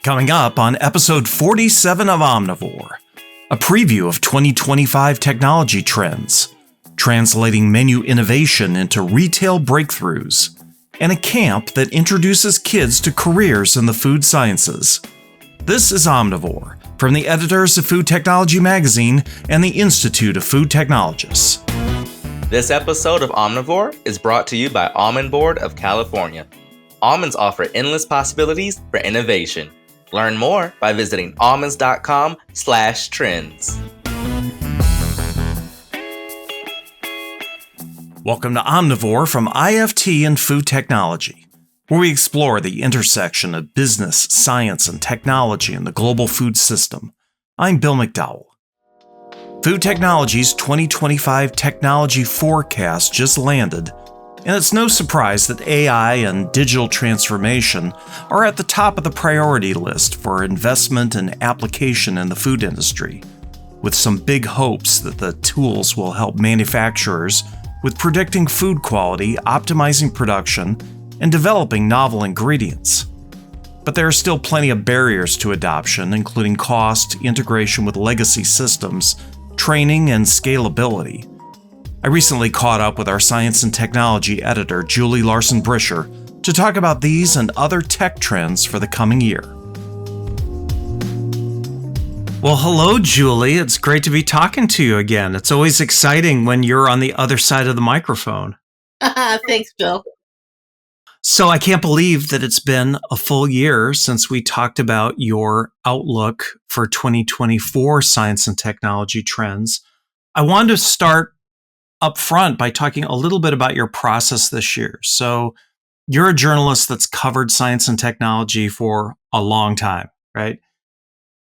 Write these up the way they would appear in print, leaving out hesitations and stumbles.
Coming up on episode 47 of Omnivore, a preview of 2025 technology trends, translating menu innovation into retail breakthroughs, and a camp that introduces kids to careers in the food sciences. This is Omnivore, from the editors of Food Technology Magazine and the Institute of Food Technologists. This episode of Omnivore is brought to you by Almond Board of California. Almonds offer endless possibilities for innovation. Learn more by visiting almonds.com/trends. Welcome to Omnivore from IFT and Food Technology, where we explore the intersection of business, science, and technology in the global food system. I'm Bill McDowell. Food Technology's 2025 technology forecast just landed, and it's no surprise that AI and digital transformation are at the top of the priority list for investment and application in the food industry, with some big hopes that the tools will help manufacturers with predicting food quality, optimizing production, and developing novel ingredients. But there are still plenty of barriers to adoption, including cost, integration with legacy systems, training, and scalability. I recently caught up with our science and technology editor, Julie Larson Bricher, to talk about these and other tech trends for the coming year. Well, hello, Julie. It's great to be talking to you again. It's always exciting when you're on the other side of the microphone. Thanks, Bill. So I can't believe that it's been a full year since we talked about your outlook for 2024 science and technology trends. I wanted to start up front by talking a little bit about your process this year. So you're a journalist that's covered science and technology for a long time, right?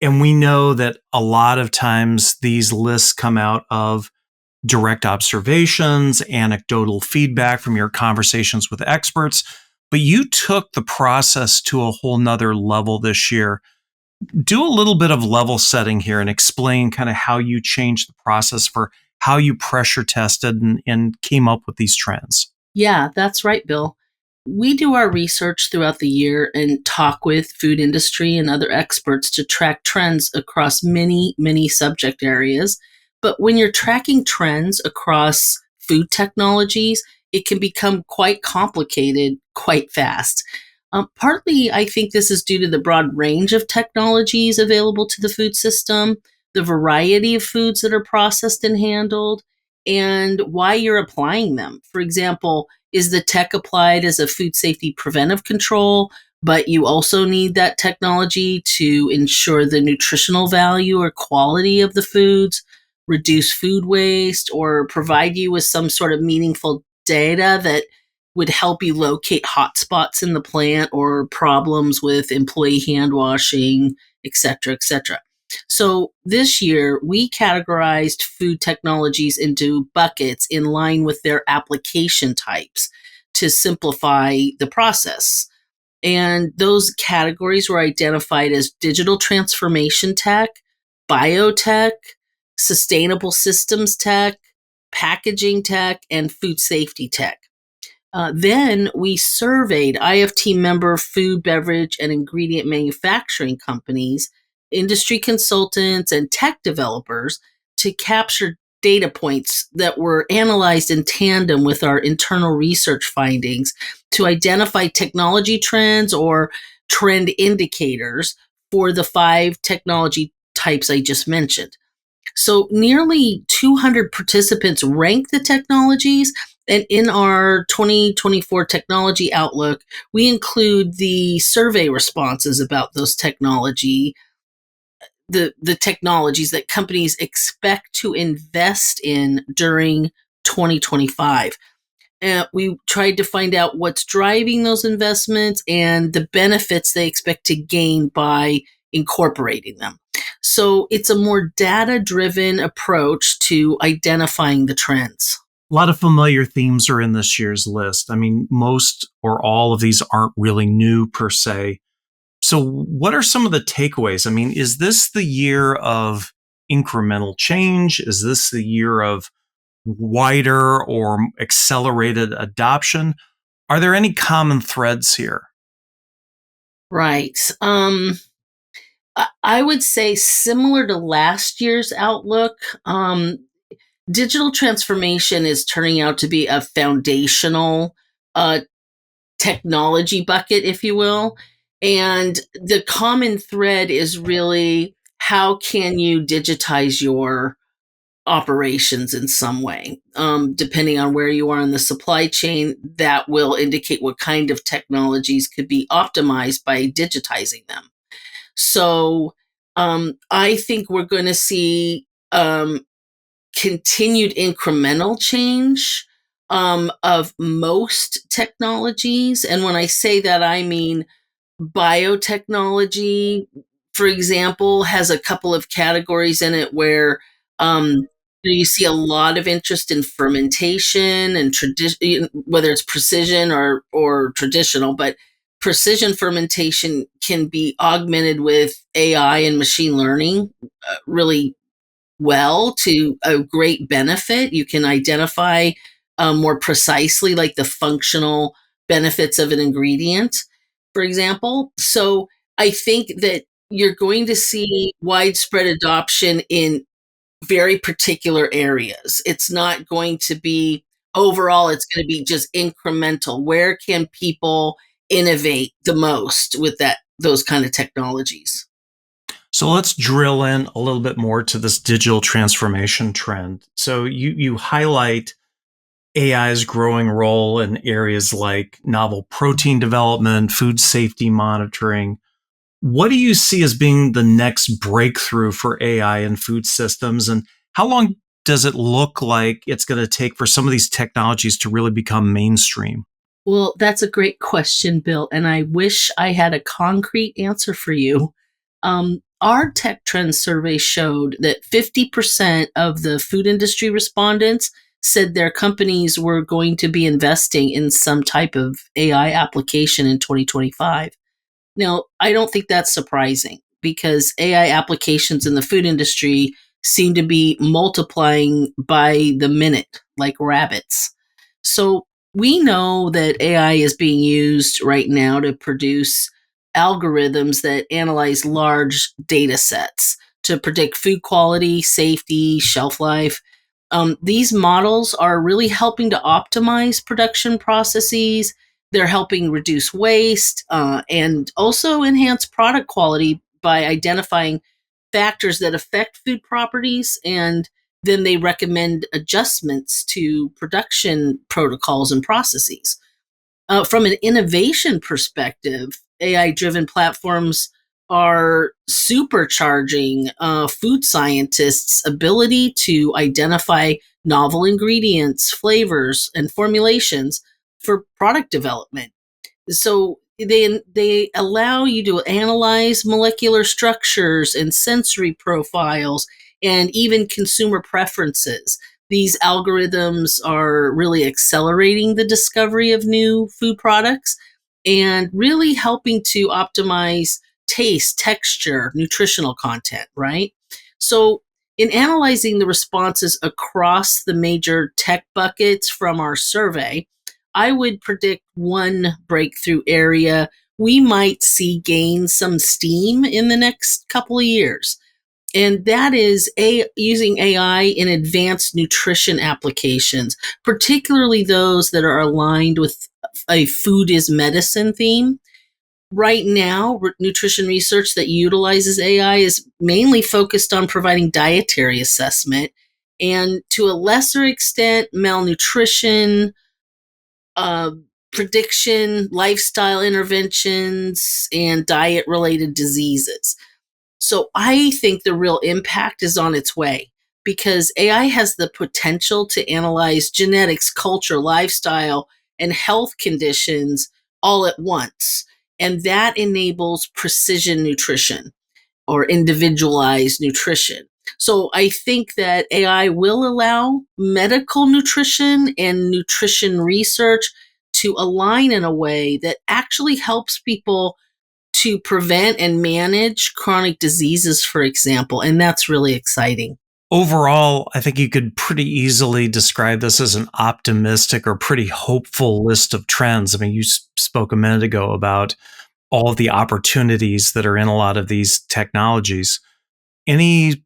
And we know that a lot of times these lists come out of direct observations, anecdotal feedback from your conversations with experts, but you took the process to a whole nother level this year. Do a little bit of level setting here and explain kind of how you changed the process for how you pressure tested and came up with these trends. Yeah, that's right, Bill. We do our research throughout the year and talk with food industry and other experts to track trends across many, many subject areas. But when you're tracking trends across food technologies, it can become quite complicated quite fast. Partly, I think this is due to the broad range of technologies available to the food system, the variety of foods that are processed and handled, and why you're applying them. For example, is the tech applied as a food safety preventive control, but you also need that technology to ensure the nutritional value or quality of the foods, reduce food waste, or provide you with some sort of meaningful data that would help you locate hotspots in the plant or problems with employee hand washing, et cetera, et cetera. So this year, we categorized food technologies into buckets in line with their application types to simplify the process. And those categories were identified as digital transformation tech, biotech, sustainable systems tech, packaging tech, and food safety tech. Then we surveyed IFT member food, beverage, and ingredient manufacturing companies, industry consultants, and tech developers to capture data points that were analyzed in tandem with our internal research findings to identify technology trends or trend indicators for the 5 technology types I just mentioned. So nearly 200 participants ranked the technologies, and in our 2024 technology outlook, we include the survey responses about those technologies that companies expect to invest in during 2025. We tried to find out what's driving those investments and the benefits they expect to gain by incorporating them. So it's a more data-driven approach to identifying the trends. A lot of familiar themes are in this year's list. I mean, most or all of these aren't really new per se. So what are some of the takeaways? I mean, is this the year of incremental change? Is this the year of wider or accelerated adoption? Are there any common threads here? Right. I would say similar to last year's outlook. Digital transformation is turning out to be a foundational uh, technology bucket, if you will. And the common thread is really how can you digitize your operations in some way? Depending on where you are in the supply chain, that will indicate what kind of technologies could be optimized by digitizing them. So I think we're going to see continued incremental change of most technologies. And when I say that, I mean biotechnology, for example, has a couple of categories in it where you see a lot of interest in fermentation and tradition, whether it's precision or traditional, but precision fermentation can be augmented with AI and machine learning really well to a great benefit. You can identify more precisely, like the functional benefits of an ingredient, for example. So I think that you're going to see widespread adoption in very particular areas. It's not going to be overall, it's going to be just incremental. Where can people innovate the most with those kind of technologies? So let's drill in a little bit more to this digital transformation trend. So you highlight AI's growing role in areas like novel protein development, food safety monitoring. What do you see as being the next breakthrough for AI in food systems? And how long does it look like it's going to take for some of these technologies to really become mainstream? Well, that's a great question, Bill, and I wish I had a concrete answer for you. Our tech trends survey showed that 50% of the food industry respondents said their companies were going to be investing in some type of AI application in 2025. Now, I don't think that's surprising because AI applications in the food industry seem to be multiplying by the minute like rabbits. So we know that AI is being used right now to produce algorithms that analyze large data sets to predict food quality, safety, shelf life. These models are really helping to optimize production processes. They're helping reduce waste and also enhance product quality by identifying factors that affect food properties, and then they recommend adjustments to production protocols and processes. From an innovation perspective, AI driven platforms are supercharging food scientists' ability to identify novel ingredients, flavors, and formulations for product development. So they allow you to analyze molecular structures and sensory profiles and even consumer preferences. These algorithms are really accelerating the discovery of new food products and really helping to optimize taste, texture, nutritional content, right? So in analyzing the responses across the major tech buckets from our survey, I would predict one breakthrough area we might see gain some steam in the next couple of years. And that is using AI in advanced nutrition applications, particularly those that are aligned with a food is medicine theme. Right now, nutrition research that utilizes AI is mainly focused on providing dietary assessment and to a lesser extent, malnutrition, uh, prediction, lifestyle interventions, and diet related diseases. So I think the real impact is on its way because AI has the potential to analyze genetics, culture, lifestyle, and health conditions all at once. And that enables precision nutrition or individualized nutrition. So I think that AI will allow medical nutrition and nutrition research to align in a way that actually helps people to prevent and manage chronic diseases, for example. And that's really exciting. Overall, I think you could pretty easily describe this as an optimistic or pretty hopeful list of trends. I mean, you spoke a minute ago about all of the opportunities that are in a lot of these technologies. Any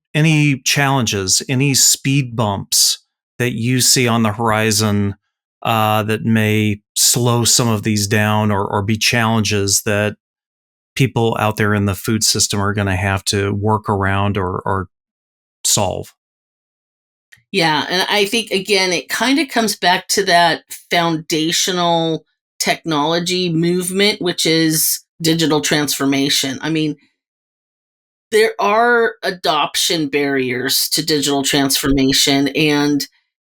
challenges, any speed bumps that you see on the horizon that may slow some of these down, or be challenges that people out there in the food system are going to have to work around or solve? Yeah. And I think, again, it kind of comes back to that foundational technology movement, which is digital transformation. I mean, there are adoption barriers to digital transformation. And,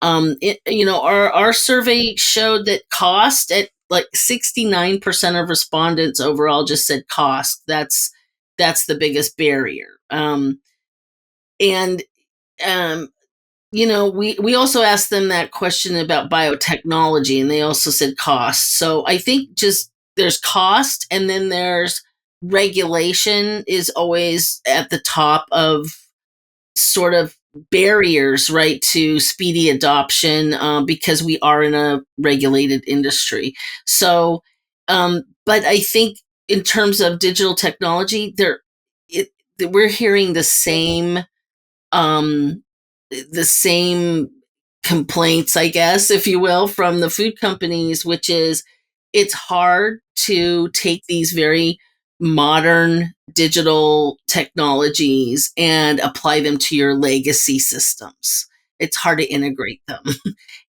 our survey showed that cost, at like 69% of respondents overall just said cost. That's the biggest barrier. And we also asked them that question about biotechnology, and they also said cost. So I think just there's cost, and then there's regulation is always at the top of sort of barriers, right, to speedy adoption, because we are in a regulated industry. So, but I think in terms of digital technology, we're hearing the same complaints, I guess, if you will, from the food companies, which is it's hard to take these very modern digital technologies and apply them to your legacy systems. It's hard to integrate them.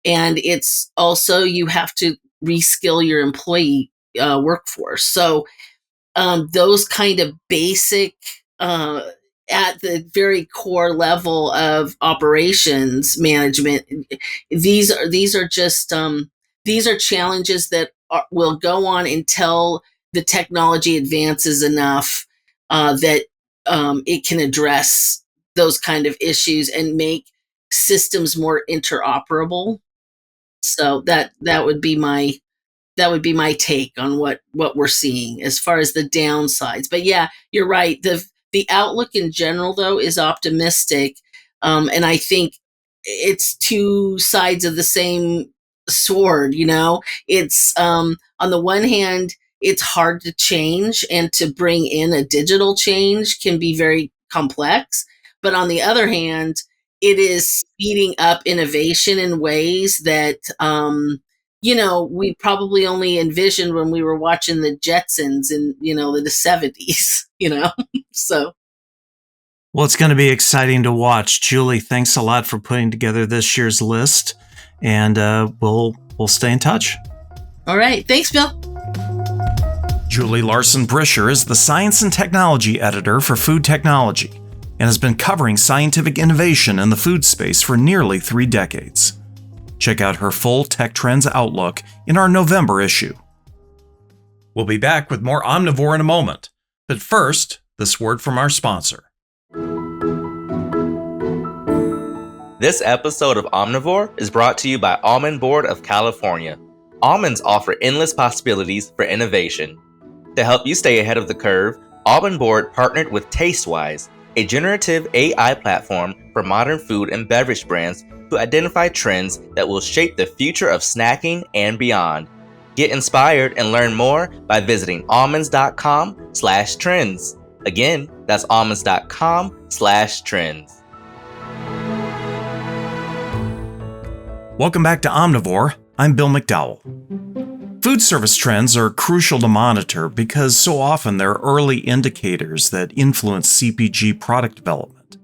And it's also, you have to reskill your employee workforce. So those kind of basic, at the very core level of operations management, these are just these are challenges that will go on until the technology advances enough that it can address those kind of issues and make systems more interoperable. So that would be my take on what we're seeing as far as the downsides. But yeah, you're right. The outlook in general, though, is optimistic, and I think it's two sides of the same sword. It's on the one hand, it's hard to change, and to bring in a digital change can be very complex. But on the other hand, it is speeding up innovation in ways that we probably only envisioned when we were watching the Jetsons in the 70s. So. Well, it's going to be exciting to watch. Julie, thanks a lot for putting together this year's list, and we'll stay in touch. All right. Thanks, Bill. Julie Larson Bricher is the Science and Technology Editor for Food Technology and has been covering scientific innovation in the food space for nearly 3 decades. Check out her full Tech Trends outlook in our November issue. We'll be back with more Omnivore in a moment, but first, this word from our sponsor. This episode of Omnivore is brought to you by Almond Board of California. Almonds offer endless possibilities for innovation. To help you stay ahead of the curve, Almond Board partnered with TasteWise, a generative AI platform for modern food and beverage brands to identify trends that will shape the future of snacking and beyond. Get inspired and learn more by visiting almonds.com/trends. Again, that's almonds.com/trends. Welcome back to Omnivore. I'm Bill McDowell. Food service trends are crucial to monitor because so often they're early indicators that influence CPG product development.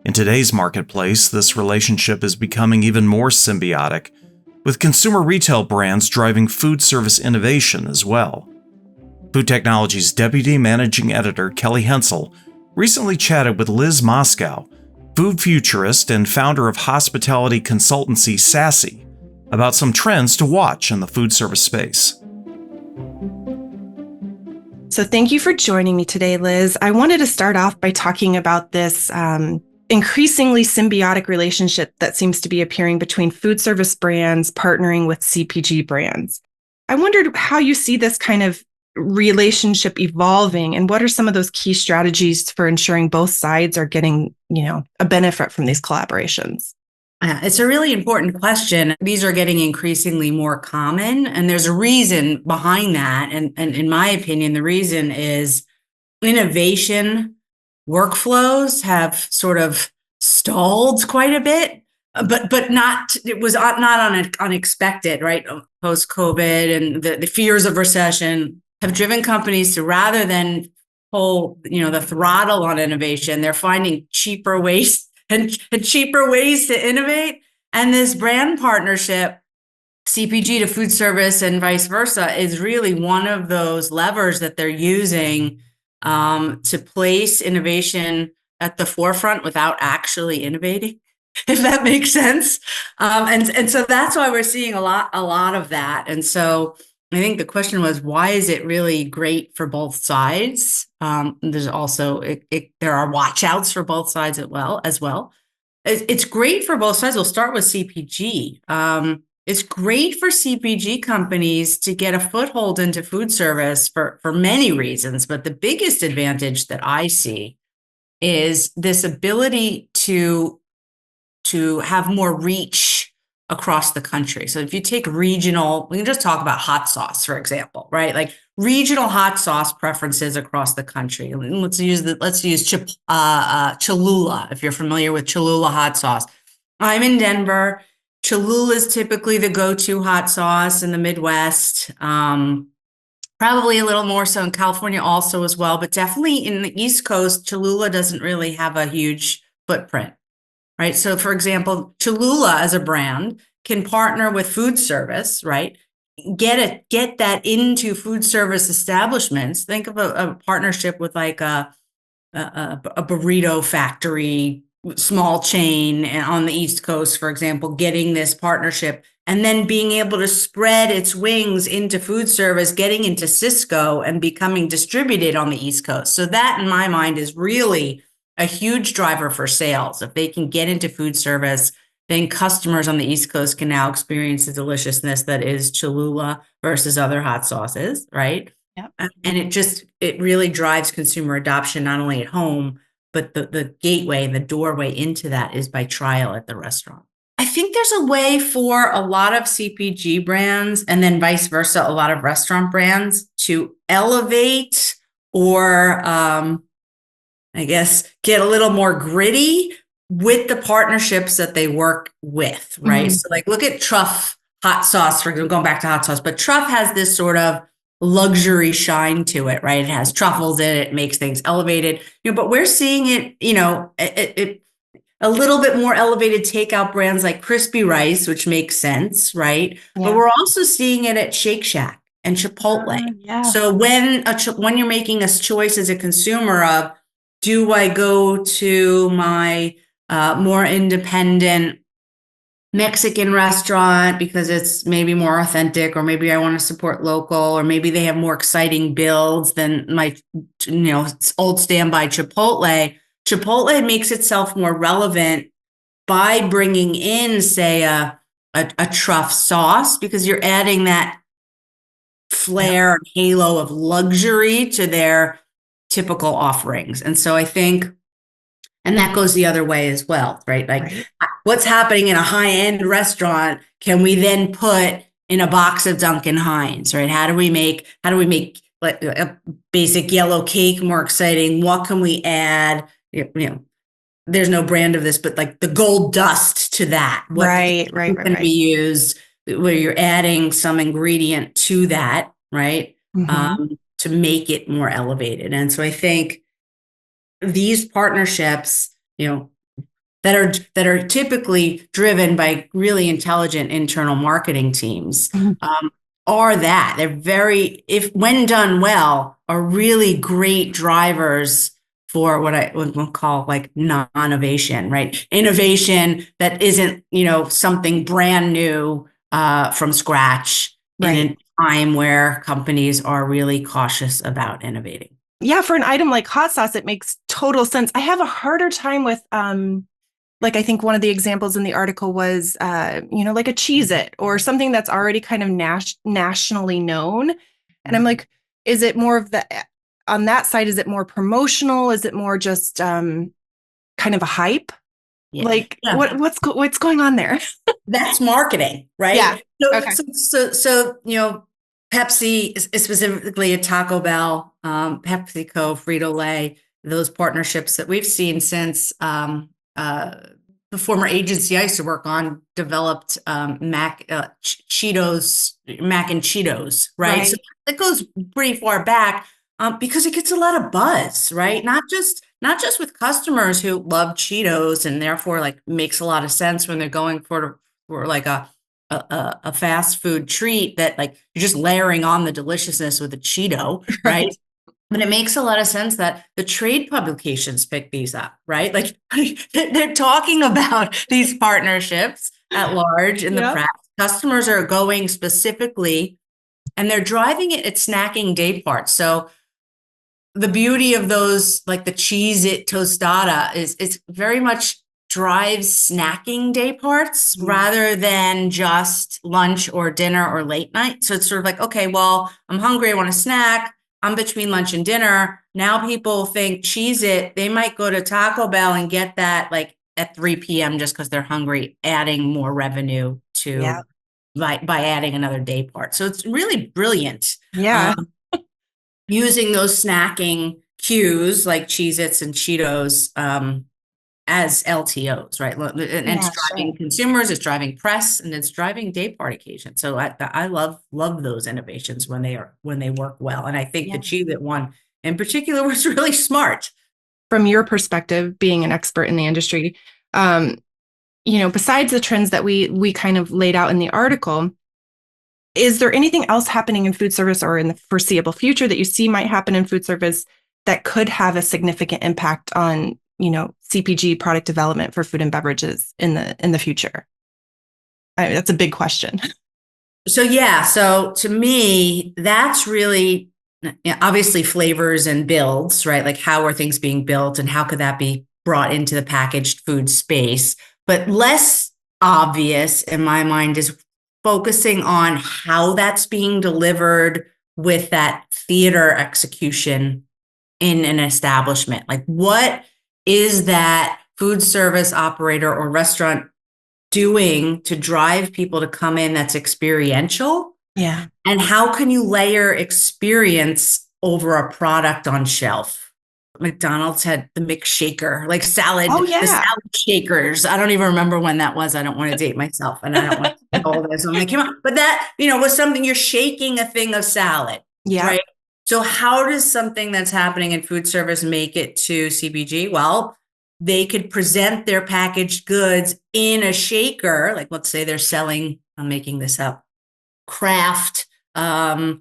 In today's marketplace, this relationship is becoming even more symbiotic, with consumer retail brands driving food service innovation as well. Food Technology's Deputy Managing Editor Kelly Hensel recently chatted with Liz Moskow, food futurist and founder of hospitality consultancy Saase, about some trends to watch in the food service space. So thank you for joining me today, Liz. I wanted to start off by talking about this increasingly symbiotic relationship that seems to be appearing between food service brands partnering with CPG brands. I wondered how you see this kind of relationship evolving, and what are some of those key strategies for ensuring both sides are getting, a benefit from these collaborations? It's a really important question. These are getting increasingly more common, and there's a reason behind that. And in my opinion, the reason is innovation workflows have sort of stalled quite a bit, but not, it was not unexpected, right? Post COVID and the fears of recession have driven companies to, rather than pull, the throttle on innovation, they're finding cheaper ways and cheaper ways to innovate. And this brand partnership, CPG to food service and vice versa, is really one of those levers that they're using to place innovation at the forefront without actually innovating, if that makes sense. And so that's why we're seeing a lot of that. And so I think the question was, why is it really great for both sides? There's also, there are watch outs for both sides as well. It's great for both sides. We'll start with CPG. It's great for CPG companies to get a foothold into food service for many reasons. But the biggest advantage that I see is this ability to have more reach across the country. So if you take regional, we can just talk about hot sauce, for example, right? Like regional hot sauce preferences across the country. Let's use Cholula, if you're familiar with Cholula hot sauce. I'm in Denver. Cholula is typically the go-to hot sauce in the Midwest. Probably a little more so in California also as well, but definitely in the East Coast, Cholula doesn't really have a huge footprint. Right. So, for example, Cholula as a brand can partner with food service, right? Get that into food service establishments. Think of a partnership with like a burrito factory, small chain on the East Coast, for example, getting this partnership and then being able to spread its wings into food service, getting into Cisco and becoming distributed on the East Coast. So that, in my mind, is really a huge driver for sales. If they can get into food service, then customers on the East Coast can now experience the deliciousness that is Cholula versus other hot sauces, right? Yep. And it really drives consumer adoption, not only at home, but the gateway and the doorway into that is by trial at the restaurant. I think there's a way for a lot of CPG brands and then vice versa, a lot of restaurant brands to elevate or I guess, get a little more gritty with the partnerships that they work with, right? Mm-hmm. So like, look at Truff hot sauce, for example, going back to hot sauce, but Truff has this sort of luxury shine to it, right? It has truffles in it, makes things elevated, but we're seeing it, it a little bit more elevated takeout brands like Crispy Rice, which makes sense, right? Yeah. But we're also seeing it at Shake Shack and Chipotle. Yeah. So when you're making a choice as a consumer of, do I go to my more independent Mexican restaurant because it's maybe more authentic, or maybe I want to support local, or maybe they have more exciting builds than my, old standby Chipotle. Chipotle makes itself more relevant by bringing in, say, a truff sauce, because you're adding that flair and halo of luxury to their typical offerings. And so I think, and that goes the other way as well, right? Like what's happening in a high-end restaurant can we then put in a box of Duncan Hines, right? How do we make like a basic yellow cake more exciting? What can we add? There's no brand of this, but like the gold dust to that. What can be used where you're adding some ingredient to that, right? Mm-hmm. To make it more elevated. And so I think these partnerships, that are typically driven by really intelligent internal marketing teams, mm-hmm. Are that they're very, if when done well, are really great drivers for what I would call like non-innovation, right? Innovation that isn't, something brand new from scratch. Right. In a time where companies are really cautious about innovating. Yeah, for an item like hot sauce, it makes total sense. I have a harder time with, I think one of the examples in the article was, like a Cheez-It or something that's already kind of nationally known. And I'm like, is it more of on that side, is it more promotional? Is it more just kind of a hype? Yeah. Like, Yeah. what's going on there? That's marketing, right? Yeah. So, Okay. so Pepsi, specifically at Taco Bell, PepsiCo, Frito-Lay, those partnerships that we've seen since the former agency I used to work on developed Cheetos, Mac and Cheetos, right? So it goes pretty far back because it gets a lot of buzz, right? Not just with customers who love Cheetos and therefore like makes a lot of sense when they're going for like a fast food treat that like you're just layering on the deliciousness with a Cheeto, right? But it makes a lot of sense that the trade publications pick these up, right? Like they're talking about these partnerships at large in the press. Customers are going specifically, and they're driving it at snacking day parts. So the beauty of those, like the Cheez-It tostada, is it's very much drives snacking day parts rather than just lunch or dinner or late night. So it's sort of like, okay, well, I'm hungry, I want a snack. I'm between lunch and dinner. Now people think Cheez-It, they might go to Taco Bell and get that like at 3 p.m. just because they're hungry, adding more revenue to by adding another day part. So it's really brilliant. Yeah. Using those snacking cues like Cheez-Its and Cheetos as LTOs, right? And it's driving consumers, it's driving press, and it's driving day part occasions. So I love those innovations when they work well. And I think the Cheez-It one in particular was really smart. From your perspective, being an expert in the industry, besides the trends that we kind of laid out in the article, is there anything else happening in food service or in the foreseeable future that you see might happen in food service that could have a significant impact on CPG product development for food and beverages in the future? That's a big question. So to me, that's really obviously flavors and builds, right? Like how are things being built and how could that be brought into the packaged food space? But less obvious in my mind is focusing on how that's being delivered with that theater execution in an establishment. Like what is that food service operator or restaurant doing to drive people to come in that's experiential? Yeah. And how can you layer experience over a product on shelf? McDonald's had the McShaker, like salad, the salad shakers. I don't even remember when that was. I don't want to date myself and I don't want to be old as when they came out. But that, was something you're shaking a thing of salad. Yeah. Right. So how does something that's happening in food service make it to CPG? Well, they could present their packaged goods in a shaker. Like let's say they're selling, I'm making this up, Kraft or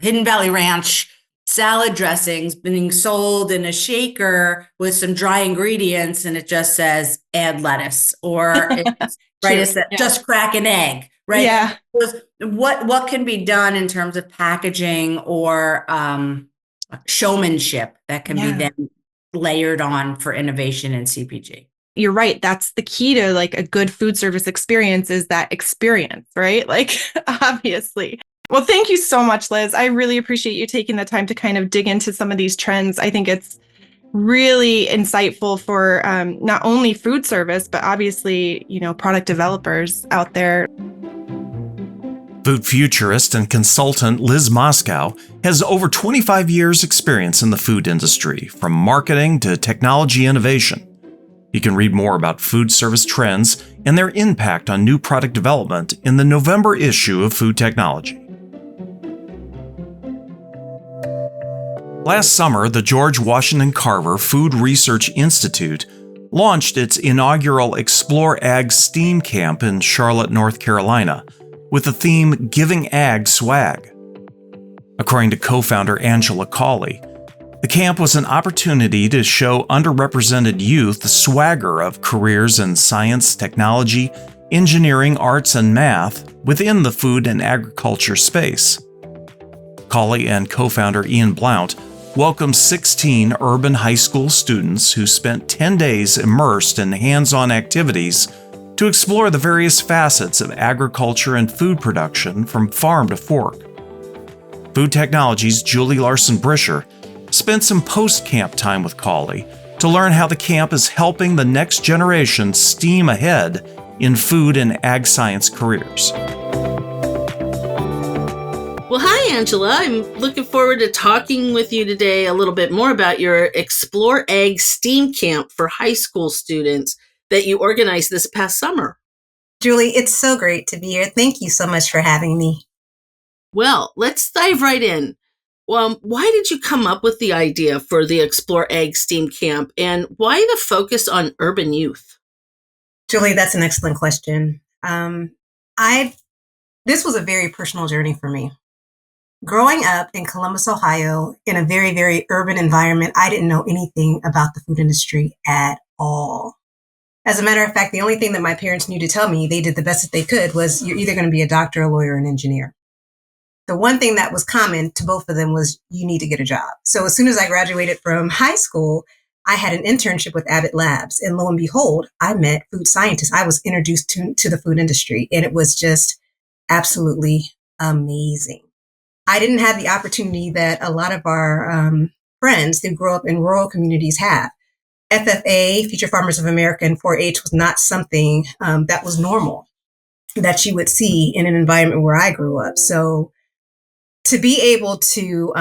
Hidden Valley Ranch salad dressings being sold in a shaker with some dry ingredients, and it just says add lettuce, or it's just crack an egg, right? Yeah. What can be done in terms of packaging or showmanship that can be then layered on for innovation in CPG? You're right. That's the key to like a good food service experience, is that experience, right? Like, obviously. Well, thank you so much, Liz. I really appreciate you taking the time to kind of dig into some of these trends. I think it's really insightful for not only food service, but obviously, product developers out there. Food futurist and consultant Liz Moskow has over 25 years' experience in the food industry, from marketing to technology innovation. You can read more about food service trends and their impact on new product development in the November issue of Food Technology. Last summer, the George Washington Carver Food Research Institute launched its inaugural Explore Ag STEAM Camp in Charlotte, North Carolina, with the theme Giving Ag Swag. According to co-founder Angela Cauley, the camp was an opportunity to show underrepresented youth the swagger of careers in science, technology, engineering, arts, and math within the food and agriculture space. Cauley and co-founder Ian Blount welcomed 16 urban high school students who spent 10 days immersed in hands-on activities to explore the various facets of agriculture and food production from farm to fork. Food Technology's Julie Larson Bricher spent some post-camp time with Cauley to learn how the camp is helping the next generation steam ahead in food and ag science careers. Well, hi, Angela. I'm looking forward to talking with you today a little bit more about your Explore Ag STEAM Camp for high school students that you organized this past summer. Julie, it's so great to be here. Thank you so much for having me. Well, let's dive right in. Why did you come up with the idea for the Explore Ag STEAM Camp, and why the focus on urban youth? Julie, that's an excellent question. This was a very personal journey for me. Growing up in Columbus, Ohio, in a very, very urban environment, I didn't know anything about the food industry at all. As a matter of fact, the only thing that my parents knew to tell me, they did the best that they could, was you're either going to be a doctor, a lawyer, or an engineer. The one thing that was common to both of them was you need to get a job. So as soon as I graduated from high school, I had an internship with Abbott Labs. And lo and behold, I met food scientists. I was introduced to the food industry, and it was just absolutely amazing. I didn't have the opportunity that a lot of our friends who grow up in rural communities have. FFA, Future Farmers of America, and 4-H was not something that was normal that you would see in an environment where I grew up. So to be able to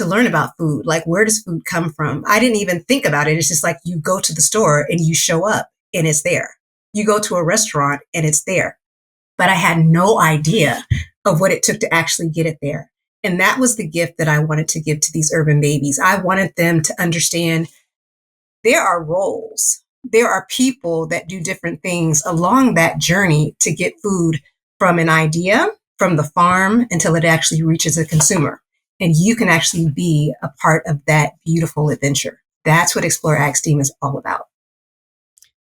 learn about food, like where does food come from? I didn't even think about it. It's just like you go to the store and you show up and it's there. You go to a restaurant and it's there. But I had no idea of what it took to actually get it there. And that was the gift that I wanted to give to these urban babies. I wanted them to understand there are roles. There are people that do different things along that journey to get food from an idea, from the farm, until it actually reaches a consumer. And you can actually be a part of that beautiful adventure. That's what Explore Ag STEAM is all about.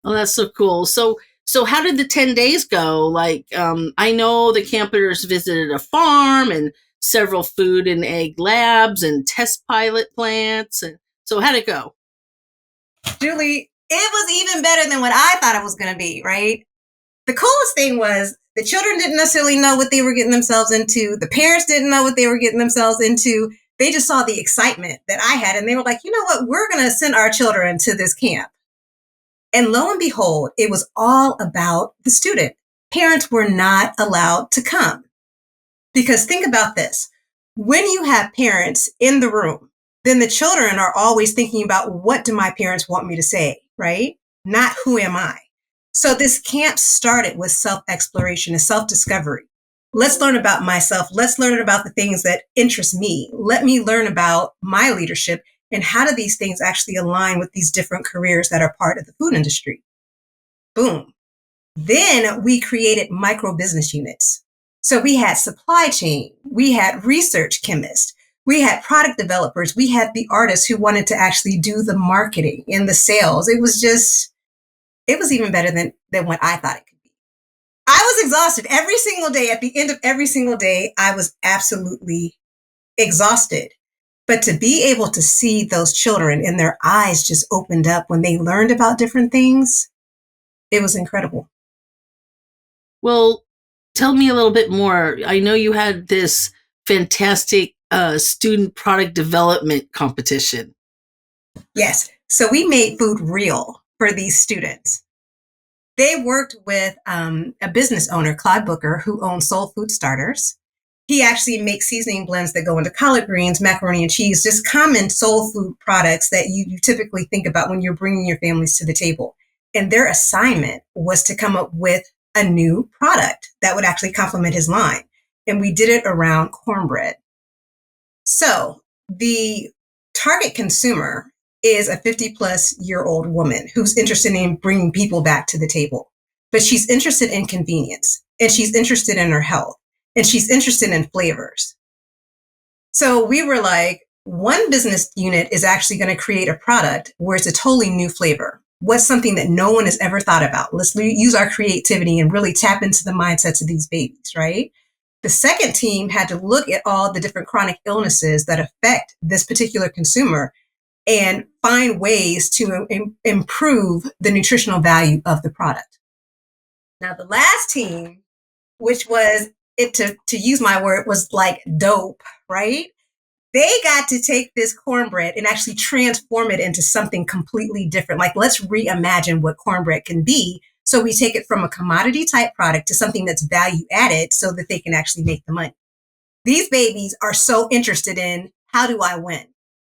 Oh, that's so cool. So how did the 10 days go? I know the campers visited a farm and several food and egg labs and test pilot plants. And so how'd it go? Julie, it was even better than what I thought it was going to be, right? The coolest thing was the children didn't necessarily know what they were getting themselves into. The parents didn't know what they were getting themselves into. They just saw the excitement that I had. And they were like, you know what? We're going to send our children to this camp. And lo and behold, it was all about the student. Parents were not allowed to come. Because think about this. When you have parents in the room, then the children are always thinking about, what do my parents want me to say, right? Not who am I? So this camp started with self-exploration and self-discovery. Let's learn about myself. Let's learn about the things that interest me. Let me learn about my leadership and how do these things actually align with these different careers that are part of the food industry. Boom. Then we created micro business units. So we had supply chain, we had research chemists, we had product developers, we had the artists who wanted to actually do the marketing and the sales. It was even better than what I thought it could be. I was exhausted every single day. At the end of every single day, I was absolutely exhausted. But to be able to see those children and their eyes just opened up when they learned about different things, it was incredible. Well, tell me a little bit more. I know you had this fantastic student product development competition. Yes. So we made food real for these students. They worked with a business owner, Claude Booker, who owns Soul Food Starters. He actually makes seasoning blends that go into collard greens, macaroni and cheese, just common soul food products that you typically think about when you're bringing your families to the table. And their assignment was to come up with a new product that would actually complement his line. And we did it around cornbread. So the target consumer is a 50-plus-year-old woman who's interested in bringing people back to the table. But she's interested in convenience, and she's interested in her health, and she's interested in flavors. So we were like, one business unit is actually going to create a product where it's a totally new flavor. What's something that no one has ever thought about? Let's use our creativity and really tap into the mindsets of these babies, right? The second team had to look at all the different chronic illnesses that affect this particular consumer and find ways to improve the nutritional value of the product. Now, the last team, which was, to use my word, was like dope, right? They got to take this cornbread and actually transform it into something completely different. Like, let's reimagine what cornbread can be. So we take it from a commodity type product to something that's value added so that they can actually make the money. These babies are so interested in, how do I win?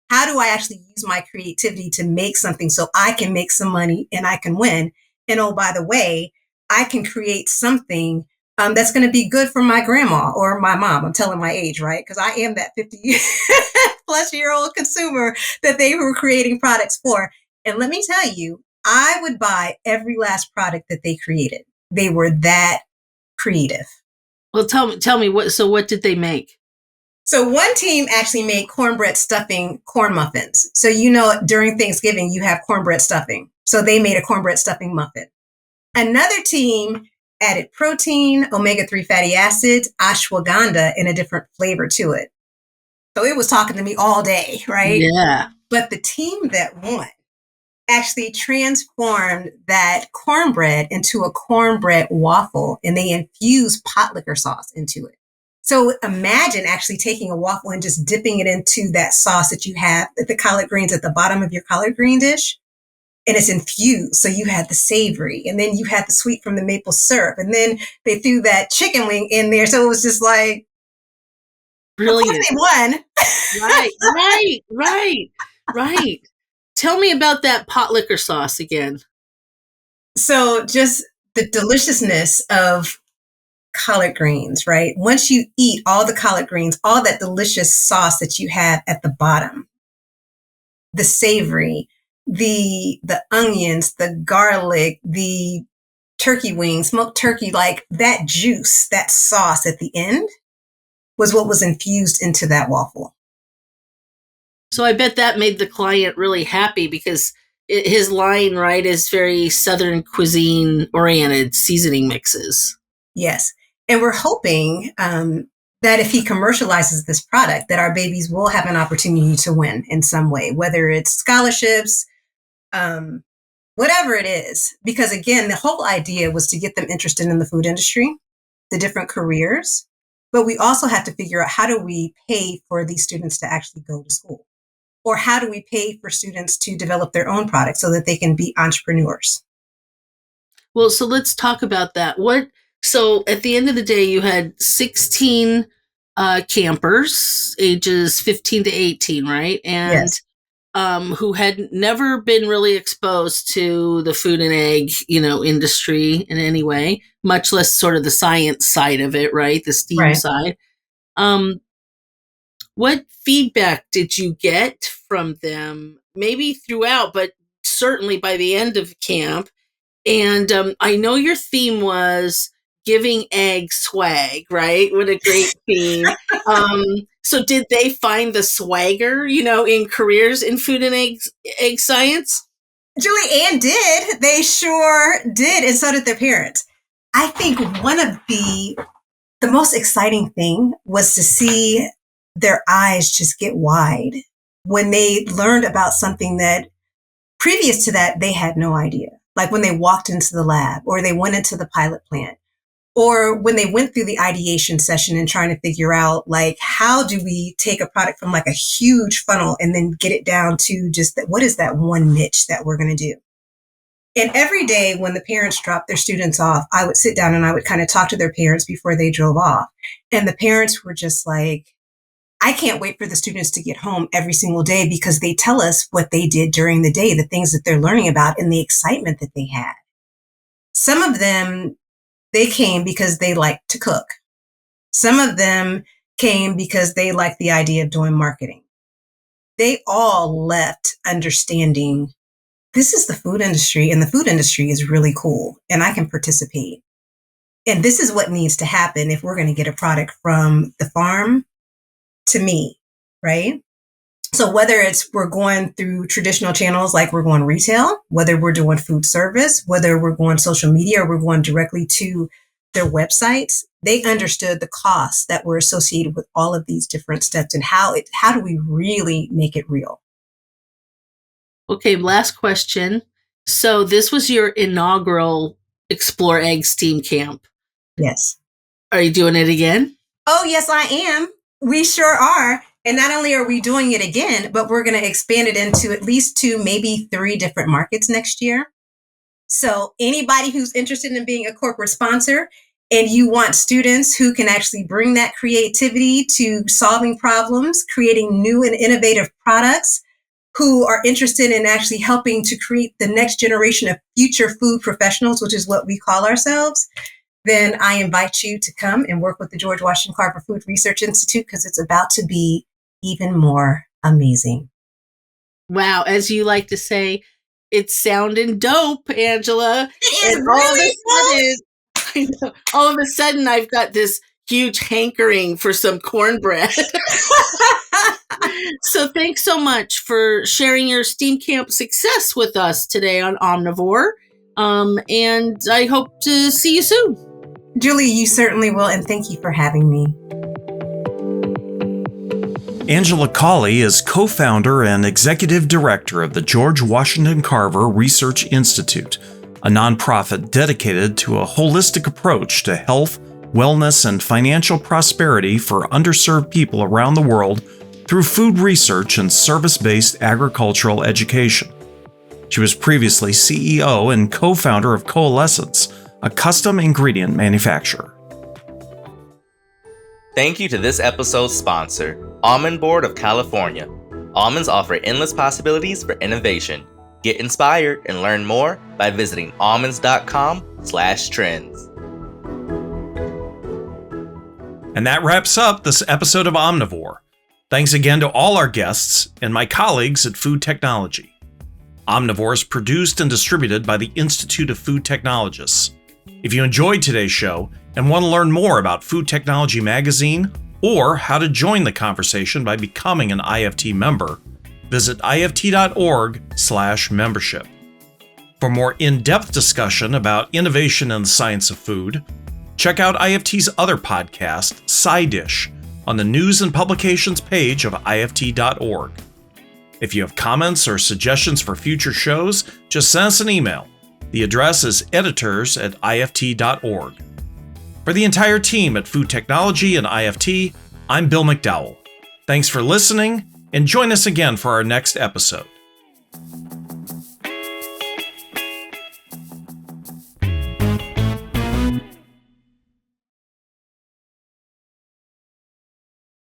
How do I actually use my creativity to make something so I can make some money and I can win? And oh, by the way, I can create something that's going to be good for my grandma or my mom. I'm telling my age, right? Because I am that 50 plus year old consumer that they were creating products for. And let me tell you, I would buy every last product that they created. They were that creative. Well, tell me what did they make? So one team actually made cornbread stuffing corn muffins. So, during Thanksgiving, you have cornbread stuffing. So they made a cornbread stuffing muffin. Another team added protein, omega-3 fatty acids, ashwagandha, and a different flavor to it. So it was talking to me all day, right? Yeah. But the team that won actually transformed that cornbread into a cornbread waffle, and they infused pot liquor sauce into it. So imagine actually taking a waffle and just dipping it into that sauce that you have, the collard greens at the bottom of your collard green dish, and it's infused. So you had the savory, and then you had the sweet from the maple syrup, and then they threw that chicken wing in there. So it was just like, brilliant. Of course they won. Right. Tell me about that pot liquor sauce again. So just the deliciousness of collard greens, right? Once you eat all the collard greens, all that delicious sauce that you have at the bottom, the savory, the onions, the garlic, the turkey wings, smoked turkey, like that juice, that sauce at the end was what was infused into that waffle. So I bet that made the client really happy because his line, right, is very Southern cuisine oriented seasoning mixes. Yes. And we're hoping that if he commercializes this product, that our babies will have an opportunity to win in some way, whether it's scholarships, whatever it is. Because again, the whole idea was to get them interested in the food industry, the different careers. But we also have to figure out, how do we pay for these students to actually go to school? Or how do we pay for students to develop their own products so that they can be entrepreneurs? Well, so let's talk about that. So at the end of the day, you had 16 campers, ages 15 to 18, right? And Yes. Who had never been really exposed to the food and egg, industry in any way, much less sort of the science side of it, right? The STEAM side. What feedback did you get from them? Maybe throughout, but certainly by the end of camp. And I know your theme was giving egg swag, right? What a great theme. So did they find the swagger, in careers in food and egg science? Julie Ann did. They sure did. And so did their parents. I think one of the most exciting thing was to see their eyes just get wide when they learned about something that previous to that, they had no idea. Like when they walked into the lab, or they went into the pilot plant, or when they went through the ideation session and trying to figure out, like, how do we take a product from like a huge funnel and then get it down to just what is that one niche that we're going to do? And every day when the parents dropped their students off, I would sit down and I would kind of talk to their parents before they drove off. And the parents were just like, I can't wait for the students to get home every single day because they tell us what they did during the day, the things that they're learning about, and the excitement that they had. Some of them, they came because they like to cook. Some of them came because they liked the idea of doing marketing. They all left understanding this is the food industry, and the food industry is really cool, and I can participate. And this is what needs to happen if we're going to get a product from the farm to me, right? So whether it's we're going through traditional channels like we're going retail, whether we're doing food service, whether we're going social media, or we're going directly to their websites, they understood the costs that were associated with all of these different steps and how do we really make it real? Okay, last question. So this was your inaugural Explore Egg STEAM camp. Yes. Are you doing it again? Oh, yes, I am. We sure are. And not only are we doing it again, but we're going to expand it into at least 2, maybe 3 different markets next year. So anybody who's interested in being a corporate sponsor and you want students who can actually bring that creativity to solving problems, creating new and innovative products, who are interested in actually helping to create the next generation of future food professionals, which is what we call ourselves, then I invite you to come and work with the George Washington Carver Food Research Institute, because it's about to be even more amazing. Wow, as you like to say, it's sounding dope, Angela. It is really dope. All of a sudden, I've got this huge hankering for some cornbread. So thanks so much for sharing your STEAM Camp success with us today on Omnivore. And I hope to see you soon. Julie, you certainly will, and thank you for having me. Angela Cauley is co-founder and executive director of the George Washington Carver Research Institute, a nonprofit dedicated to a holistic approach to health, wellness, and financial prosperity for underserved people around the world through food research and service-based agricultural education. She was previously CEO and co-founder of Coalescence, a custom ingredient manufacturer. Thank you to this episode's sponsor, Almond Board of California. Almonds offer endless possibilities for innovation. Get inspired and learn more by visiting almonds.com/trends. And that wraps up this episode of Omnivore. Thanks again to all our guests and my colleagues at Food Technology. Omnivore is produced and distributed by the Institute of Food Technologists. If you enjoyed today's show and want to learn more about Food Technology Magazine or how to join the conversation by becoming an IFT member, visit ift.org/membership. For more in-depth discussion about innovation in the science of food, check out IFT's other podcast, Side Dish, on the News and Publications page of ift.org. If you have comments or suggestions for future shows, just send us an email. The address is editors@ift.org. For the entire team at Food Technology and IFT, I'm Bill McDowell. Thanks for listening, and join us again for our next episode.